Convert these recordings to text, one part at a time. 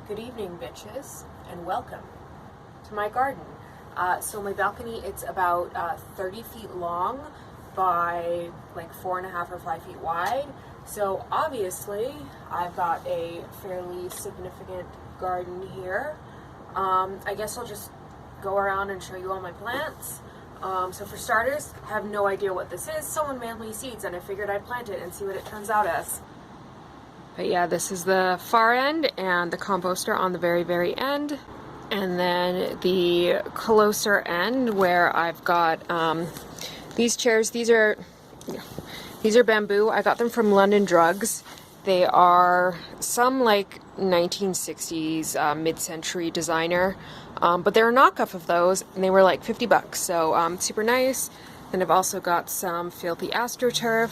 Good evening, bitches, and welcome to my garden. So my balcony, it's about 30 feet long by like 4.5 or 5 feet wide. So obviously I've got a fairly significant garden here. I guess I'll just go around and show you all my plants. So for starters, I have no idea what this is. Someone mailed me seeds and I figured I'd plant it and see what it turns out as. But yeah, this is the far end and the composter on the very, very end. And then the closer end where I've got these chairs. These are bamboo. I got them from London Drugs. They are some like 1960s mid-century designer, but they're a knockoff of those, and they were like 50 bucks. So super nice. Then I've also got some filthy astroturf.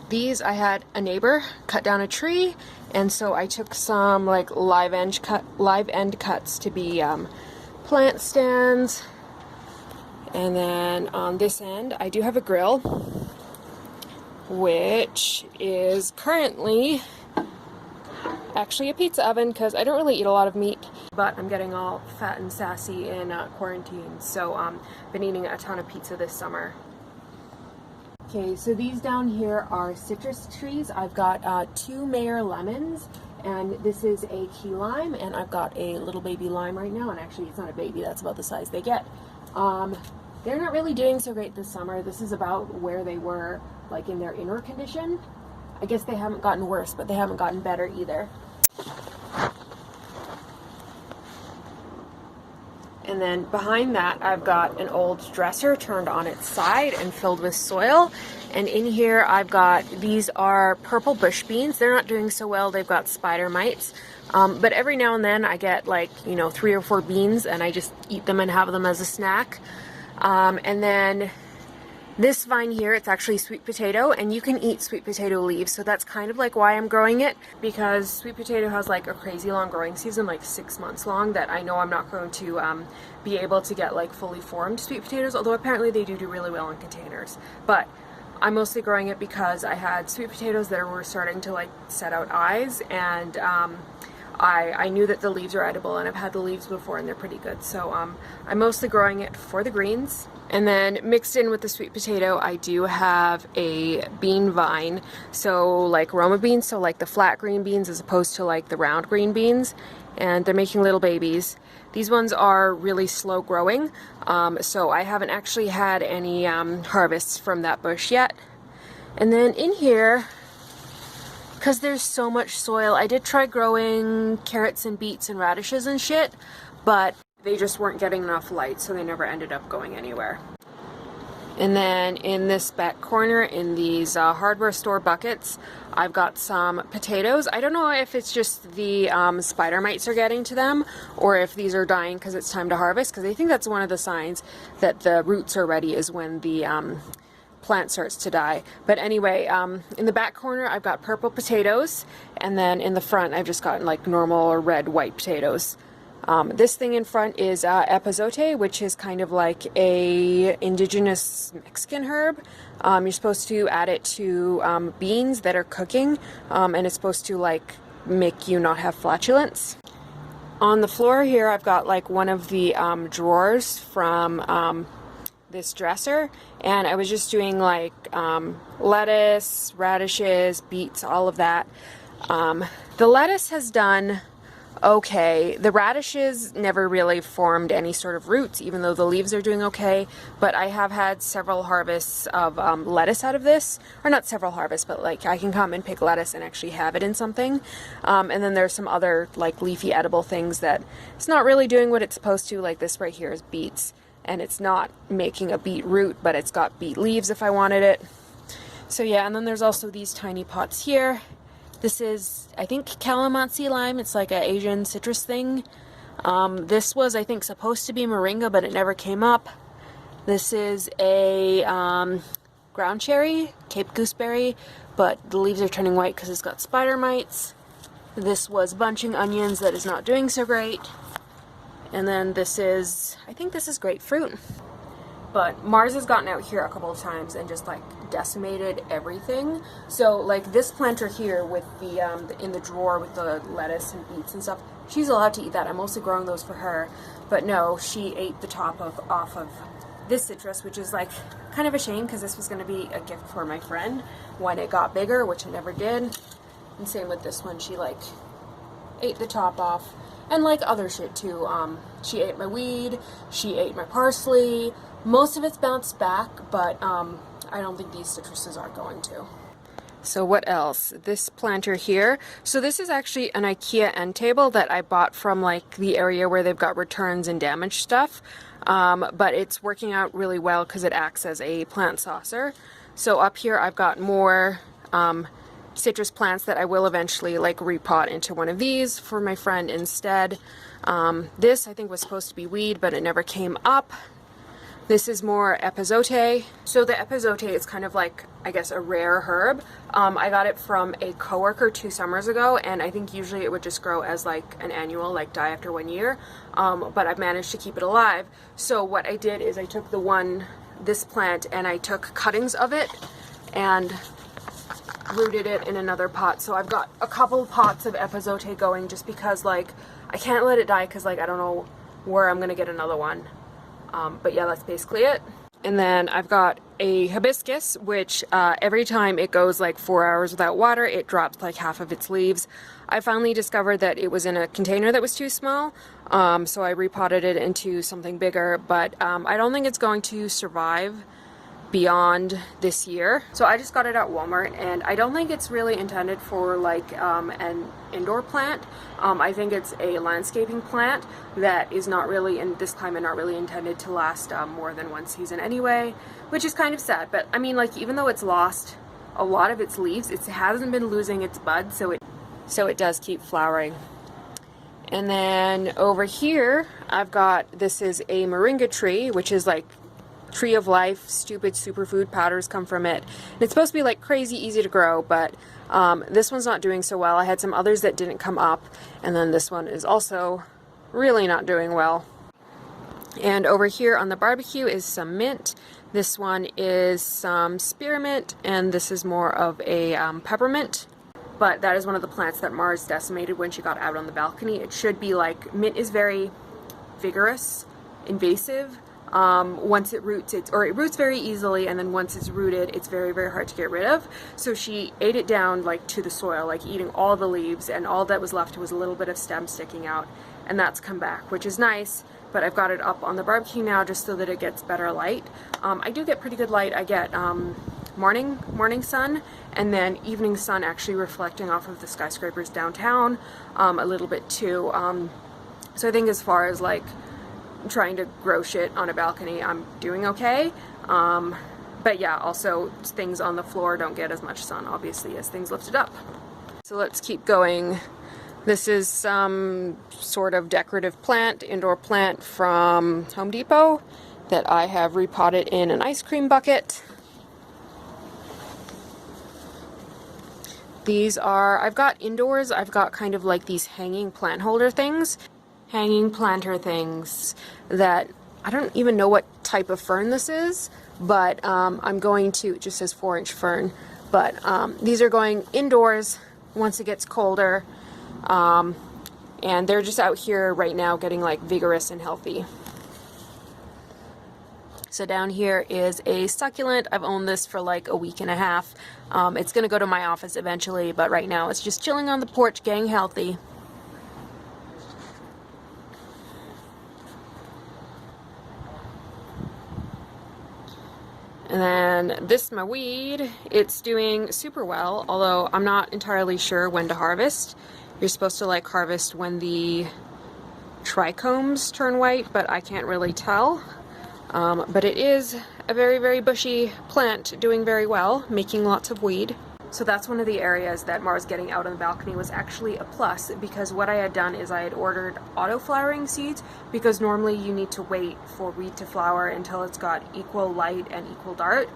These, I had a neighbor cut down a tree, and so I took some like live end cuts to be plant stands. And then on this end, I do have a grill, which is currently actually a pizza oven because I don't really eat a lot of meat, but I'm getting all fat and sassy in quarantine, so been eating a ton of pizza this summer. Okay, so these down here are citrus trees. I've got 2 Mayer lemons, and this is a key lime, and I've got a little baby lime right now, and actually it's not a baby, that's about the size they get. They're not really doing so great this summer. This is about where they were, like in their inner condition. I guess they haven't gotten worse, but they haven't gotten better either. And then behind that, I've got an old dresser turned on its side and filled with soil. And in here, I've got, these are purple bush beans. They're not doing so well. They've got spider mites. But every now and then I get like, 3 or 4 beans and I just eat them and have them as a snack. And then this vine here, it's actually sweet potato, and you can eat sweet potato leaves, so that's kind of like why I'm growing it, because sweet potato has like a crazy long growing season, like 6 months long, that I know I'm not going to be able to get like fully formed sweet potatoes, although apparently they do really well in containers. But I'm mostly growing it because I had sweet potatoes that were starting to like set out eyes, and I knew that the leaves are edible, and I've had the leaves before and they're pretty good. So I'm mostly growing it for the greens. And then mixed in with the sweet potato, I do have a bean vine. So like Roma beans, so like the flat green beans as opposed to like the round green beans. And they're making little babies. These ones are really slow growing. So I haven't actually had any harvests from that bush yet. And then in here, because there's so much soil, I did try growing carrots and beets and radishes and shit, but they just weren't getting enough light, so they never ended up going anywhere. And then in this back corner, in these hardware store buckets, I've got some potatoes. I don't know if it's just the spider mites are getting to them, or if these are dying because it's time to harvest, because I think that's one of the signs that the roots are ready, is when the plant starts to die. But anyway, in the back corner I've got purple potatoes, and then in the front I've just got like normal or red white potatoes. This thing in front is Epizote, which is kind of like a indigenous Mexican herb. You're supposed to add it to beans that are cooking, and it's supposed to like make you not have flatulence. On the floor here I've got like one of the drawers from this dresser, and I was just doing like lettuce, radishes, beets, all of that. The lettuce has done okay. The radishes never really formed any sort of roots, even though the leaves are doing okay, but I have had several harvests of lettuce out of this, or not several harvests, but like I can come and pick lettuce and actually have it in something. And then there's some other like leafy edible things that it's not really doing what it's supposed to, like this right here is beets, and it's not making a beet root, but it's got beet leaves if I wanted it. So yeah, and then there's also these tiny pots here. This is, I think, calamansi lime. It's like an Asian citrus thing. This was, I think, supposed to be moringa, but it never came up. This is a ground cherry, Cape gooseberry, but the leaves are turning white because it's got spider mites. This was bunching onions that is not doing so great. And then this is, I think this is grapefruit. But Mars has gotten out here a couple of times and just like decimated everything. So like this planter here with the in the drawer with the lettuce and beets and stuff, she's allowed to eat that. I'm mostly growing those for her, but no, she ate the top off of this citrus, which is like kind of a shame because this was going to be a gift for my friend when it got bigger, which it never did. And same with this one, she like ate the top off, and like other shit too. She ate my weed, she ate my parsley. Most of it's bounced back, but I don't think these citruses are going to. So what else? This planter here. So this is actually an IKEA end table that I bought from like the area where they've got returns and damaged stuff. But it's working out really well because it acts as a plant saucer. So up here I've got more citrus plants that I will eventually like repot into one of these for my friend instead. This I think was supposed to be weed, but it never came up. This is more Epizote. So the Epizote is kind of like, I guess, a rare herb. I got it from a coworker 2 summers ago, and I think usually it would just grow as like an annual, like die after 1 year. But I've managed to keep it alive. So what I did is I took this plant, and I took cuttings of it and rooted it in another pot. So I've got a couple pots of Epizote going just because like I can't let it die because like I don't know where I'm gonna get another one. But yeah, that's basically it. And then I've got a hibiscus, which every time it goes like 4 hours without water, it drops like half of its leaves. I finally discovered that it was in a container that was too small, so I repotted it into something bigger, but I don't think it's going to survive beyond this year. So I just got it at Walmart, and I don't think it's really intended for like an indoor plant. I think it's a landscaping plant that is not really, in this climate, not really intended to last more than 1 season anyway, which is kind of sad. But I mean, like, even though it's lost a lot of its leaves, it hasn't been losing its buds, so it does keep flowering. And then over here I've got, this is a Moringa tree, which is like tree of life, stupid superfood powders come from it. And it's supposed to be like crazy easy to grow, but this one's not doing so well. I had some others that didn't come up, and then this one is also really not doing well. And over here on the barbecue is some mint. This one is some spearmint, and this is more of a peppermint. But that is one of the plants that Mars decimated when she got out on the balcony. It should be like, mint is very vigorous, invasive. Once it roots, it roots very easily, and then once it's rooted, it's very, very hard to get rid of. So she ate it down like to the soil, like eating all the leaves, and all that was left was a little bit of stem sticking out, and that's come back, which is nice. But I've got it up on the barbecue now just so that it gets better light. I do get pretty good light. I get morning sun, and then evening sun actually reflecting off of the skyscrapers downtown a little bit too. So I think as far as like trying to grow shit on a balcony, I'm doing okay. But yeah, also things on the floor don't get as much sun obviously as things lifted up. So let's keep going. This is some sort of decorative plant, indoor plant from Home Depot that I have repotted in an ice cream bucket. These are, I've got indoors, I've got kind of like these hanging plant holder things, hanging planter things that I don't even know what type of fern this is, but I'm going to, it just says 4-inch fern, but these are going indoors once it gets colder, and they're just out here right now getting like vigorous and healthy. So down here is a succulent. I've owned this for like a week and a half. It's gonna go to my office eventually, but right now it's just chilling on the porch, getting healthy. And then this, my weed, it's doing super well, although I'm not entirely sure when to harvest. You're supposed to like harvest when the trichomes turn white, but I can't really tell. But it is a very, very bushy plant doing very well, making lots of weed. So that's one of the areas that Mars getting out on the balcony was actually a plus, because what I had done is I had ordered auto-flowering seeds, because normally you need to wait for weed to flower until it's got equal light and equal dark,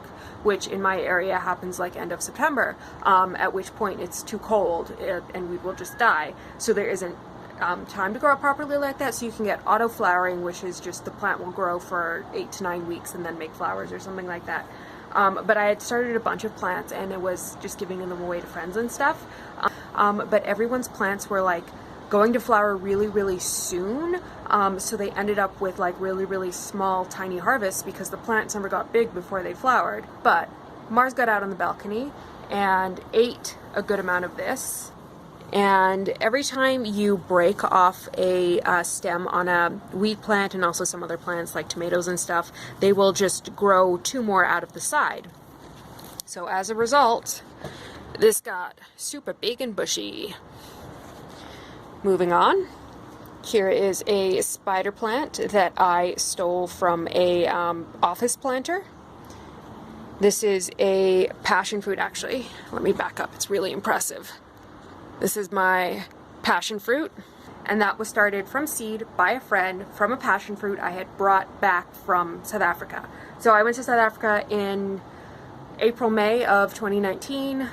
which in my area happens like end of September, at which point it's too cold and weed will just die. So there isn't time to grow up properly like that, so you can get auto flowering, which is just the plant will grow for 8 to 9 weeks and then make flowers or something like that. but I had started a bunch of plants and it was just giving them away to friends and stuff. But everyone's plants were like going to flower really, really soon. So they ended up with like really, really small, tiny harvests because the plants never got big before they flowered. But Mars got out on the balcony and ate a good amount of this. And every time you break off a stem on a weed plant and also some other plants like tomatoes and stuff, they will just grow 2 more out of the side. So as a result, this got super big and bushy. Moving on, here is a spider plant that I stole from a office planter. This is a passion fruit, actually. Let me back up, it's really impressive. This is my passion fruit, and that was started from seed by a friend from a passion fruit I had brought back from South Africa. So I went to South Africa in April, May of 2019,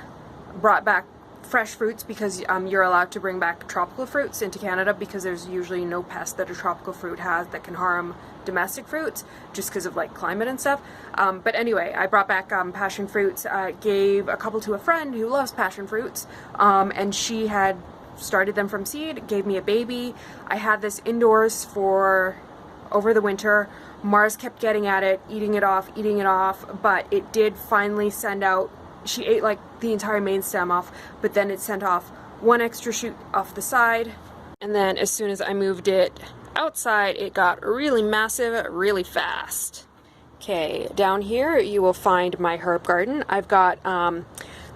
brought back fresh fruits because you're allowed to bring back tropical fruits into Canada because there's usually no pest that a tropical fruit has that can harm domestic fruits just because of like climate and stuff. But anyway, I brought back passion fruits, gave a couple to a friend who loves passion fruits, and she had started them from seed, gave me a baby. I had this indoors for over the winter. Mars kept getting at it, eating it off, but it did finally send out. She ate like the entire main stem off, but then it sent off 1 extra shoot off the side. And then as soon as I moved it outside, it got really massive, really fast. Okay, down here you will find my herb garden. I've got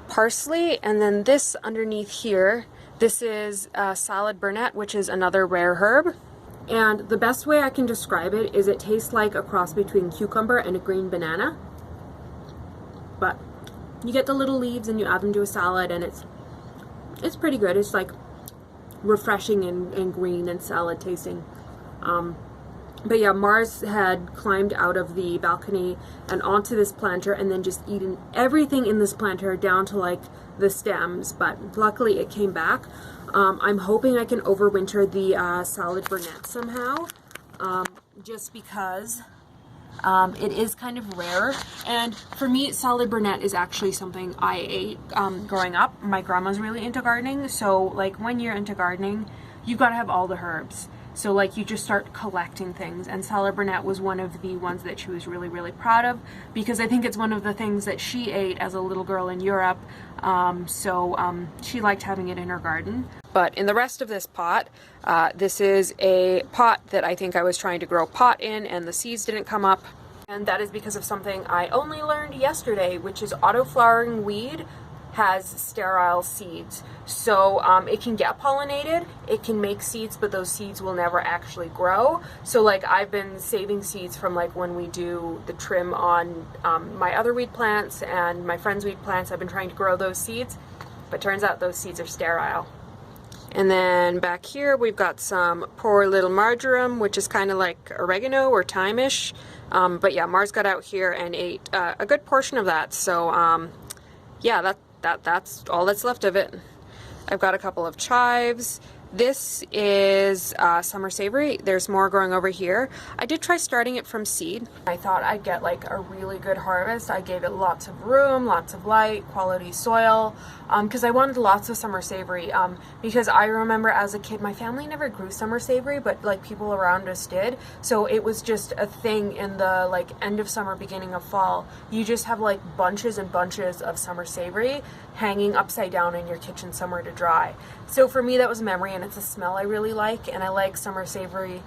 parsley, and then this underneath here, this is salad burnet, which is another rare herb. And the best way I can describe it is it tastes like a cross between cucumber and a green banana. But you get the little leaves and you add them to a salad, and it's pretty good. It's like refreshing and green and salad tasting. But yeah, Mars had climbed out of the balcony and onto this planter and then just eaten everything in this planter down to like the stems, but luckily it came back. I'm hoping I can overwinter the salad burnet somehow, just because it is kind of rare, and for me salad burnet is actually something I ate growing up. My grandma's really into gardening, so like when you're into gardening you've got to have all the herbs, so like you just start collecting things, and salad burnet was one of the ones that she was really, really proud of because I think it's one of the things that she ate as a little girl in Europe, so she liked having it in her garden. But in the rest of this pot, this is a pot that I think I was trying to grow pot in and the seeds didn't come up. And that is because of something I only learned yesterday, which is auto-flowering weed has sterile seeds. So it can get pollinated, it can make seeds, but those seeds will never actually grow. So like I've been saving seeds from like when we do the trim on my other weed plants and my friend's weed plants. I've been trying to grow those seeds, but turns out those seeds are sterile. And then back here we've got some poor little marjoram, which is kind of like oregano or thyme-ish. But yeah, Mars got out here and ate a good portion of that. So yeah, that's all that's left of it. I've got a couple of chives. This is summer savory. There's more growing over here. I did try starting it from seed. I thought I'd get like a really good harvest. I gave it lots of room, lots of light, quality soil, because I wanted lots of summer savory, because I remember as a kid my family never grew summer savory, but like people around us did, so it was just a thing in the like end of summer, beginning of fall. You just have like bunches and bunches of summer savory hanging upside down in your kitchen somewhere to dry. So for me that was a memory, and it's a smell I really like, and I like summer savory.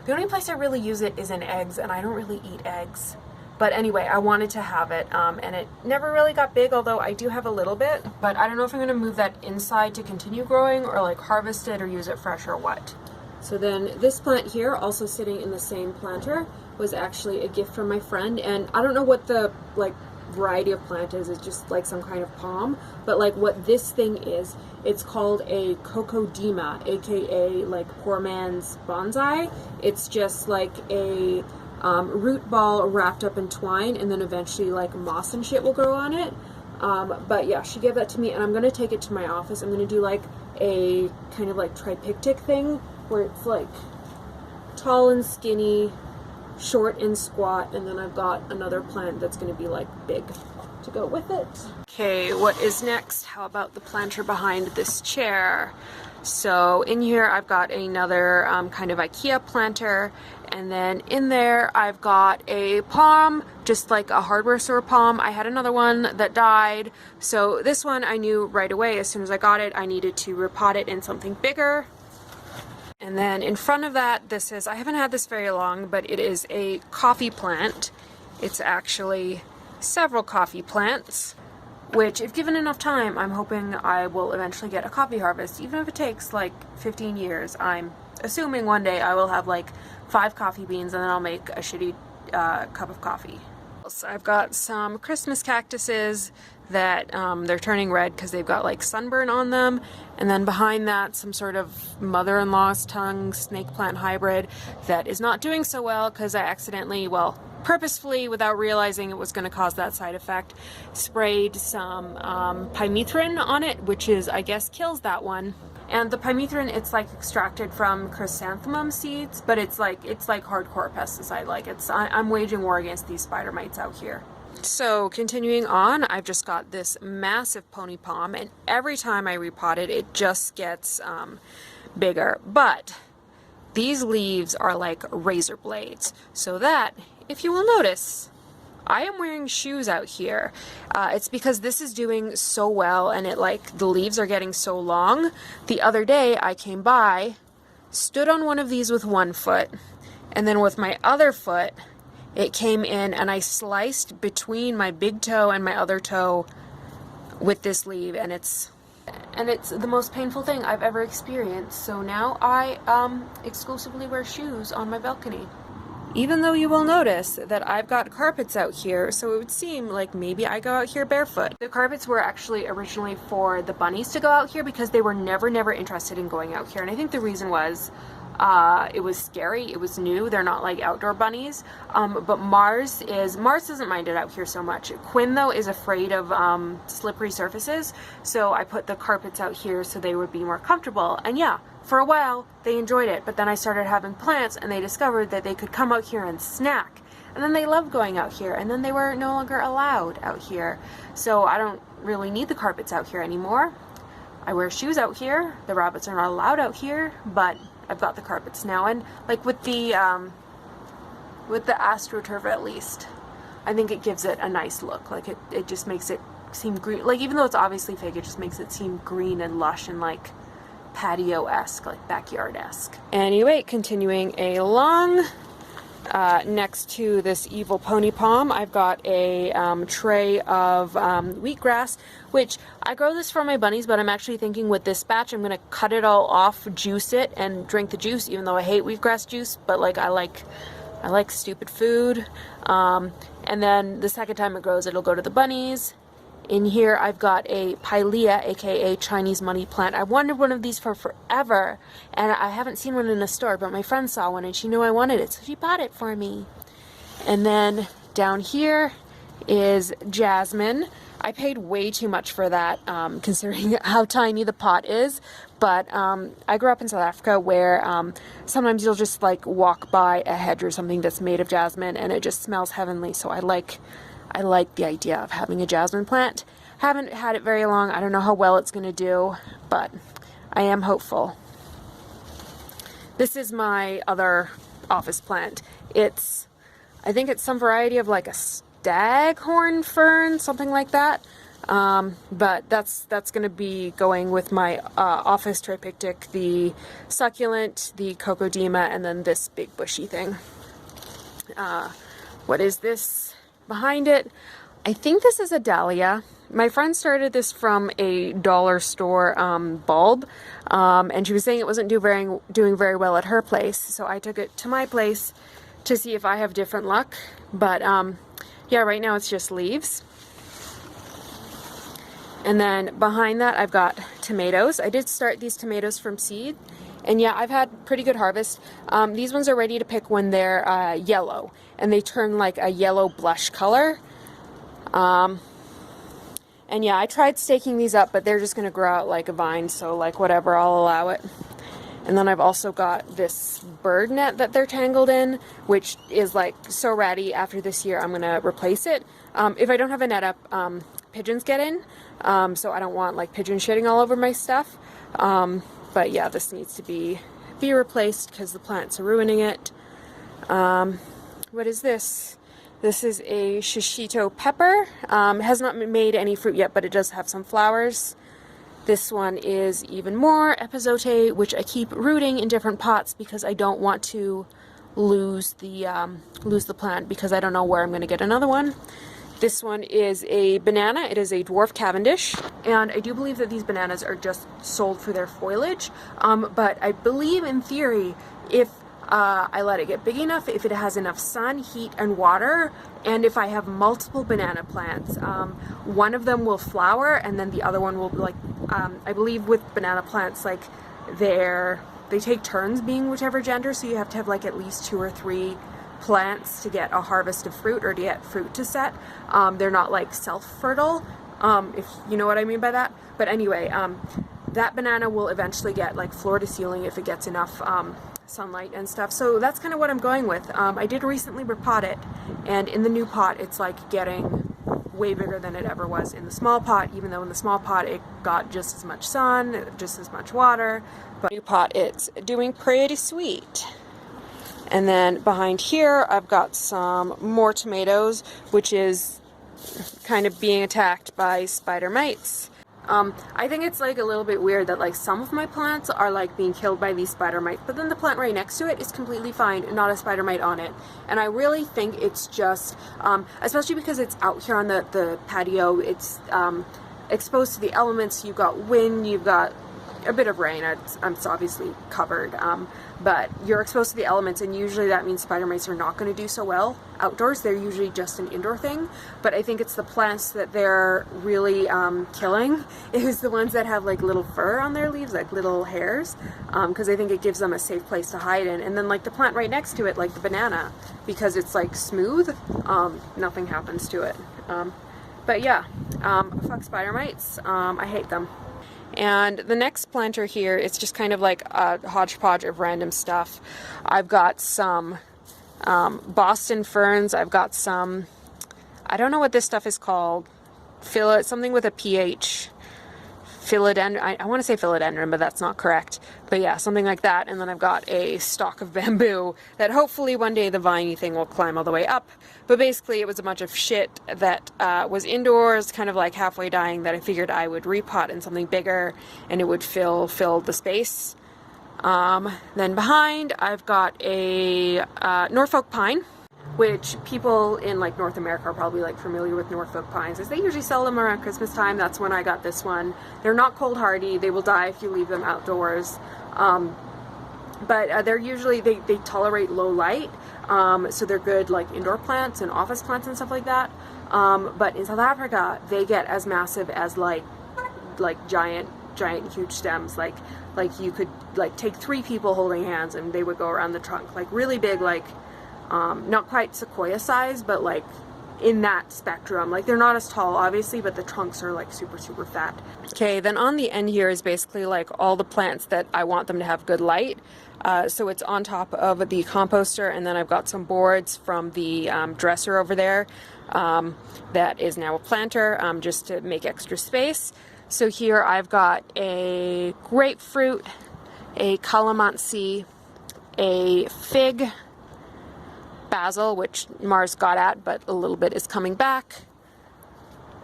The only place I really use it is in eggs, and I don't really eat eggs. But anyway, I wanted to have it, and it never really got big, although I do have a little bit. But I don't know if I'm going to move that inside to continue growing, or like harvest it or use it fresh or what. So then this plant here, also sitting in the same planter, was actually a gift from my friend, and I don't know what the like variety of plant is. It's just like some kind of palm, but like what this thing is, it's called a cocodema, aka like poor man's bonsai. It's just like a root ball wrapped up in twine, and then eventually like moss and shit will grow on it. But yeah, she gave that to me, and I'm gonna take it to my office. I'm gonna do like a kind of like triptych thing where it's like tall and skinny, short and squat, and then I've got another plant that's going to be like big to go with it. Okay, what is next? How about the planter behind this chair? So in here I've got another kind of IKEA planter, and then in there I've got a palm, just like a hardware store palm. I had another one that died, so this one I knew right away as soon as I got it I needed to repot it in something bigger. And then in front of that, this is, I haven't had this very long, but it is a coffee plant. It's actually several coffee plants, which if given enough time, I'm hoping I will eventually get a coffee harvest. Even if it takes like 15 years, I'm assuming one day I will have like 5 coffee beans and then I'll make a shitty cup of coffee. So I've got some Christmas cactuses that they're turning red because they've got like sunburn on them, and then behind that some sort of mother-in-law's tongue snake plant hybrid that is not doing so well because I accidentally, well, purposefully, without realizing it was going to cause that side effect, sprayed some pymethrin on it, which is, I guess, kills that one. And the pymethrin, it's like extracted from chrysanthemum seeds, but it's like hardcore pesticide. Like I'm waging war against these spider mites out here. So continuing on, I've just got this massive pony palm, and every time I repot it, it just gets bigger. But these leaves are like razor blades, so that, if you will notice, I am wearing shoes out here. It's because this is doing so well, and the leaves are getting so long. The other day I came by, stood on one of these with one foot, and then with my other foot it came in and I sliced between my big toe and my other toe with this leaf, and it's the most painful thing I've ever experienced. So now I exclusively wear shoes on my balcony. Even though you will notice that I've got carpets out here, so it would seem like maybe I go out here barefoot. The carpets were actually originally for the bunnies to go out here because they were never interested in going out here. And I think the reason was it was scary, it was new, they're not like outdoor bunnies. But Mars doesn't mind it out here so much. Quinn, though, is afraid of slippery surfaces, so I put the carpets out here so they would be more comfortable. And yeah, for a while they enjoyed it, but then I started having plants and they discovered that they could come out here and snack, and then they loved going out here, and then they were no longer allowed out here. So I don't really need the carpets out here anymore. I wear shoes out here. The rabbits are not allowed out here, but I've got the carpets now. And like with the AstroTurf, at least, I think it gives it a nice look. Like it just makes it seem green. Like, even though it's obviously fake, it just makes it seem green and lush and like patio-esque, like backyard-esque. Anyway, continuing along, next to this evil pony palm, I've got a tray of wheatgrass, which I grow this for my bunnies, but I'm actually thinking with this batch I'm going to cut it all off, juice it, and drink the juice, even though I hate wheatgrass juice, but like I like stupid food. And then the second time it grows, it'll go to the bunnies. In here I've got a pilea, aka Chinese money plant. I wanted one of these for forever, and I haven't seen one in a store, but my friend saw one and she knew I wanted it, so she bought it for me. And then down here is jasmine. I paid way too much for that, considering how tiny the pot is, but I grew up in South Africa where sometimes you'll just like walk by a hedge or something that's made of jasmine and it just smells heavenly, so I like the idea of having a jasmine plant. Haven't had it very long. I don't know how well it's going to do, but I am hopeful. This is my other office plant. I think it's some variety of like a staghorn fern, something like that. But that's going to be going with my office triptych, the succulent, the cocodema, and then this big bushy thing. What is this behind it? I think this is a dahlia. My friend started this from a dollar store bulb, and she was saying it wasn't doing very well at her place, so I took it to my place to see if I have different luck. But yeah, right now it's just leaves. And then behind that I've got tomatoes. I did start these tomatoes from seed, and yeah, I've had pretty good harvest. These ones are ready to pick when they're yellow, and they turn like a yellow blush color. And yeah, I tried staking these up, but they're just gonna grow out like a vine, so like whatever, I'll allow it. And then I've also got this bird net that they're tangled in, which is like so ratty. After this year, I'm gonna replace it. If I don't have a net up, pigeons get in, so I don't want like pigeon shitting all over my stuff. But yeah, this needs to be replaced because the plants are ruining it. What is this? This is a shishito pepper. It has not made any fruit yet, but it does have some flowers. This one is even more Epizote, which I keep rooting in different pots because I don't want to lose the plant because I don't know where I'm going to get another one. This one is a banana. It is a dwarf Cavendish, and I do believe that these bananas are just sold for their foliage, but I believe in theory if I let it get big enough, if it has enough sun, heat, and water, and if I have multiple banana plants, one of them will flower and then the other one will be like, I believe with banana plants, like they take turns being whichever gender, so you have to have like at least 2 or 3 plants to get a harvest of fruit or to get fruit to set. They're not like self-fertile, if you know what I mean by that. But anyway, that banana will eventually get like floor to ceiling if it gets enough sunlight and stuff. So that's kind of what I'm going with. I did recently repot it, and in the new pot it's like getting way bigger than it ever was in the small pot, even though in the small pot it got just as much sun, just as much water. But new pot, it's doing pretty sweet. And then behind here I've got some more tomatoes, which is kind of being attacked by spider mites. I think it's like a little bit weird that like some of my plants are like being killed by these spider mites, but then the plant right next to it is completely fine, not a spider mite on it. And I really think it's just, especially because it's out here on the patio, it's exposed to the elements. You've got wind, you've got a bit of rain. It's obviously covered, but you're exposed to the elements, and usually that means spider mites are not going to do so well outdoors. They're usually just an indoor thing, but I think it's the plants that they're really killing is the ones that have like little fur on their leaves, like little hairs, because I think it gives them a safe place to hide in. And then like the plant right next to it, like the banana, because it's like smooth, nothing happens to it. But yeah, fuck spider mites. I hate them. And the next planter here, it's just kind of like a hodgepodge of random stuff. I've got some Boston ferns. I've got some, I don't know what this stuff is called, something with a PH. Philodendron, I want to say philodendron, but that's not correct. But yeah, something like that. And then I've got a stalk of bamboo that hopefully one day the viney thing will climb all the way up. But basically it was a bunch of shit that was indoors, kind of like halfway dying, that I figured I would repot in something bigger and it would fill the space. Then behind I've got a Norfolk pine, which people in like North America are probably like familiar with Norfolk pines, as they usually sell them around Christmas time. That's when I got this one. They're not cold hardy. They will die if you leave them outdoors. But they're usually, they tolerate low light. So they're good like indoor plants and office plants and stuff like that. But in South Africa, they get as massive as like giant huge stems. Like you could like take 3 people holding hands and they would go around the trunk. Like really big, like not quite sequoia size, but like in that spectrum. Like they're not as tall obviously, but the trunks are like super fat. Okay, then on the end here is basically like all the plants that I want them to have good light. So it's on top of the composter, and then I've got some boards from the dresser over there that is now a planter, just to make extra space. So here I've got a grapefruit, a calamansi, a fig, basil, which Mars got at, but a little bit is coming back,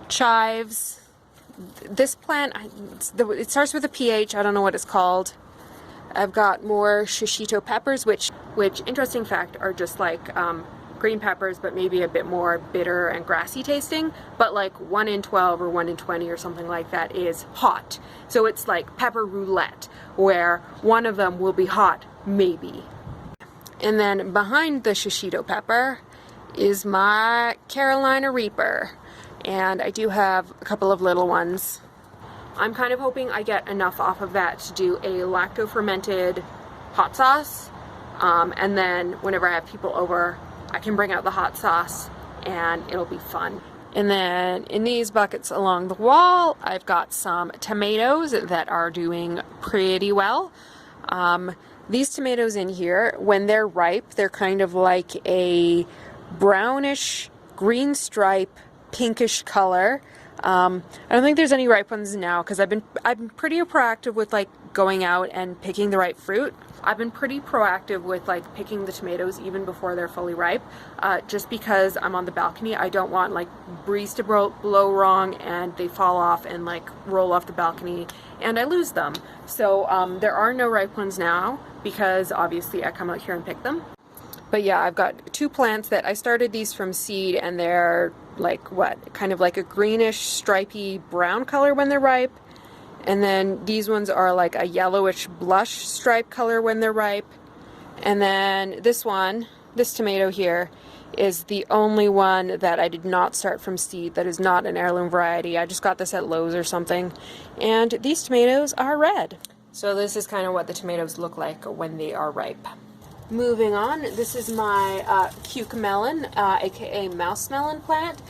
chives. This plant, it starts with a PH, I don't know what it's called. I've got more shishito peppers, which interesting fact, are just like green peppers, but maybe a bit more bitter and grassy tasting. But like 1 in 12 or 1 in 20 or something like that is hot. So it's like pepper roulette, where one of them will be hot, maybe. And then behind the shishito pepper is my Carolina Reaper. And I do have a couple of little ones. I'm kind of hoping I get enough off of that to do a lacto-fermented hot sauce. And then whenever I have people over, I can bring out the hot sauce and it'll be fun. And then in these buckets along the wall, I've got some tomatoes that are doing pretty well. These tomatoes in here, when they're ripe, they're kind of like a brownish, green stripe, pinkish color. I don't think there's any ripe ones now because I've been pretty proactive with like going out and picking the right fruit. I've been pretty proactive with like picking the tomatoes even before they're fully ripe, just because I'm on the balcony. I don't want like breeze to blow wrong and they fall off and like roll off the balcony and I lose them. So there are no ripe ones now because obviously I come out here and pick them. But yeah, I've got 2 plants that I started these from seed and they're like what, kind of like a greenish stripy brown color when they're ripe. And then these ones are like a yellowish blush stripe color when they're ripe. And then this one, this tomato here, is the only one that I did not start from seed that is not an heirloom variety. I just got this at Lowe's or something. And these tomatoes are red. So this is kind of what the tomatoes look like when they are ripe. Moving on, this is my puke melon, aka mouse melon plant.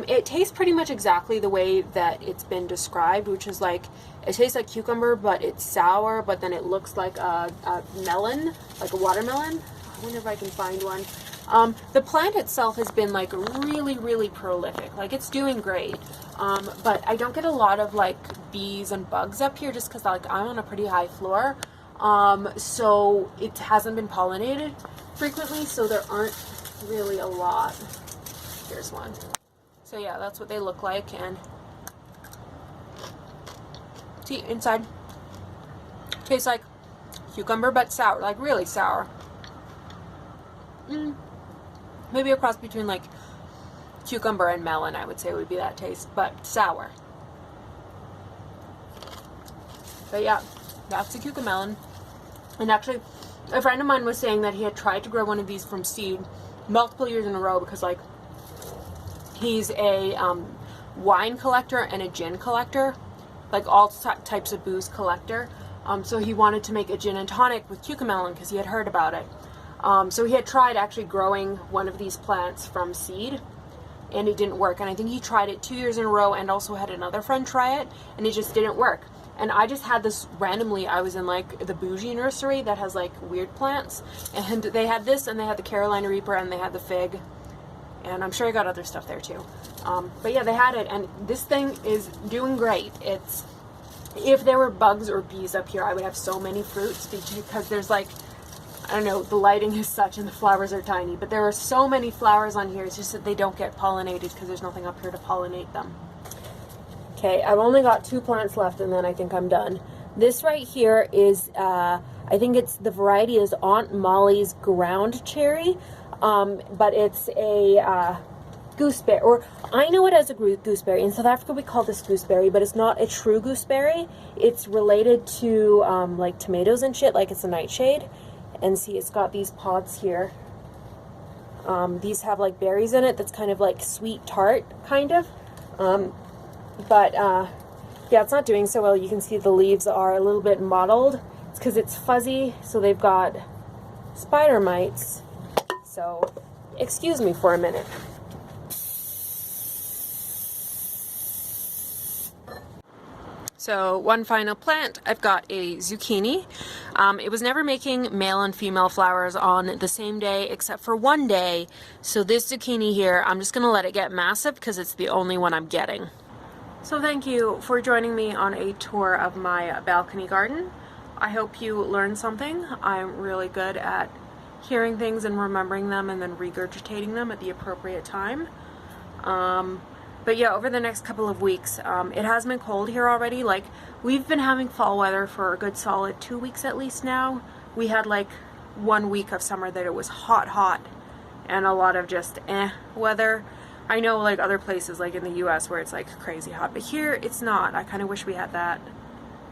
It tastes pretty much exactly the way that it's been described, which is like, it tastes like cucumber, but it's sour, but then it looks like a melon, like a watermelon. I wonder if I can find one. The plant itself has been like really prolific. Like it's doing great. But I don't get a lot of like bees and bugs up here just because like I'm on a pretty high floor. So it hasn't been pollinated frequently, so there aren't really a lot. Here's one. So yeah, that's what they look like, and see, inside tastes like cucumber but sour, like really sour. Maybe a cross between like cucumber and melon, I would say would be that taste, but sour. But yeah, that's a cucumber melon. And actually, a friend of mine was saying that he had tried to grow one of these from seed multiple years in a row because like he's a wine collector and a gin collector, like all types of booze collector. So he wanted to make a gin and tonic with cucumber melon because he had heard about it. So he had tried actually growing one of these plants from seed and it didn't work. And I think he tried it 2 years in a row and also had another friend try it and it just didn't work. And I just had this randomly. I was in like the bougie nursery that has like weird plants, and they had this, and they had the Carolina Reaper, and they had the fig, and I'm sure I got other stuff there too. But yeah, they had it, and this thing is doing great. It's, if there were bugs or bees up here, I would have so many fruits because there's like, I don't know, the lighting is such and the flowers are tiny, but there are so many flowers on here. It's just that they don't get pollinated because there's nothing up here to pollinate them. Okay, I've only got 2 plants left and then I think I'm done. This right here is, I think it's, the variety is Aunt Molly's ground cherry, but it's a gooseberry, or I know it as a gooseberry. In South Africa we call this gooseberry, but it's not a true gooseberry. It's related to like tomatoes and shit, like it's a nightshade. And see, it's got these pods here. These have like berries in it that's kind of like sweet tart, kind of. But yeah, it's not doing so well. You can see the leaves are a little bit mottled. It's because it's fuzzy, so they've got spider mites. So excuse me for a minute. So one final plant, I've got a zucchini. It was never making male and female flowers on the same day except for one day. So this zucchini here, I'm just going to let it get massive because it's the only one I'm getting. So thank you for joining me on a tour of my balcony garden. I hope you learned something. I'm really good at hearing things and remembering them and then regurgitating them at the appropriate time. But yeah, over the next couple of weeks, it has been cold here already. Like, we've been having fall weather for a good solid 2 weeks at least now. We had like 1 week of summer that it was hot, and a lot of just weather. I know like other places like in the US where it's like crazy hot, but here it's not. I kind of wish we had that.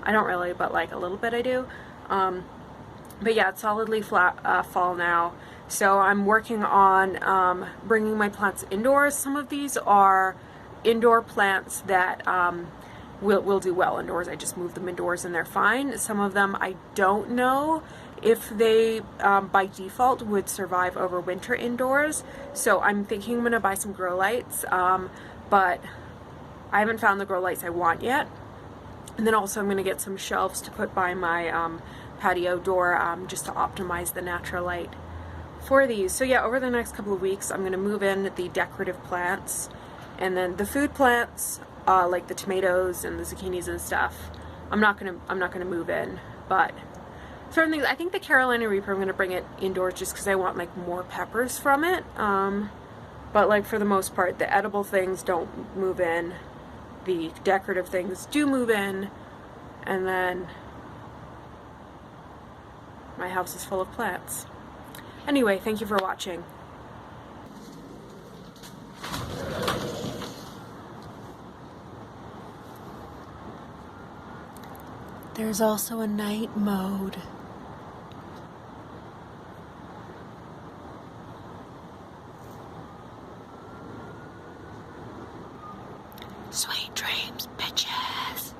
I don't really, but like a little bit I do. But yeah, it's solidly fall now. So I'm working on bringing my plants indoors. Some of these are indoor plants that will do well indoors. I just move them indoors and they're fine. Some of them I don't know if they by default would survive over winter indoors. So I'm thinking I'm gonna buy some grow lights, but I haven't found the grow lights I want yet. And then also I'm gonna get some shelves to put by my patio door just to optimize the natural light for these. So yeah, over the next couple of weeks I'm going to move in the decorative plants, and then the food plants like the tomatoes and the zucchinis and stuff I'm not gonna move in. But certain things, I think the Carolina Reaper I'm going to bring it indoors just because I want like more peppers from it. But like for the most part, the edible things don't move in, the decorative things do move in, and then my house is full of plants. Anyway, thank you for watching. There's also a night mode. Sweet dreams, bitches.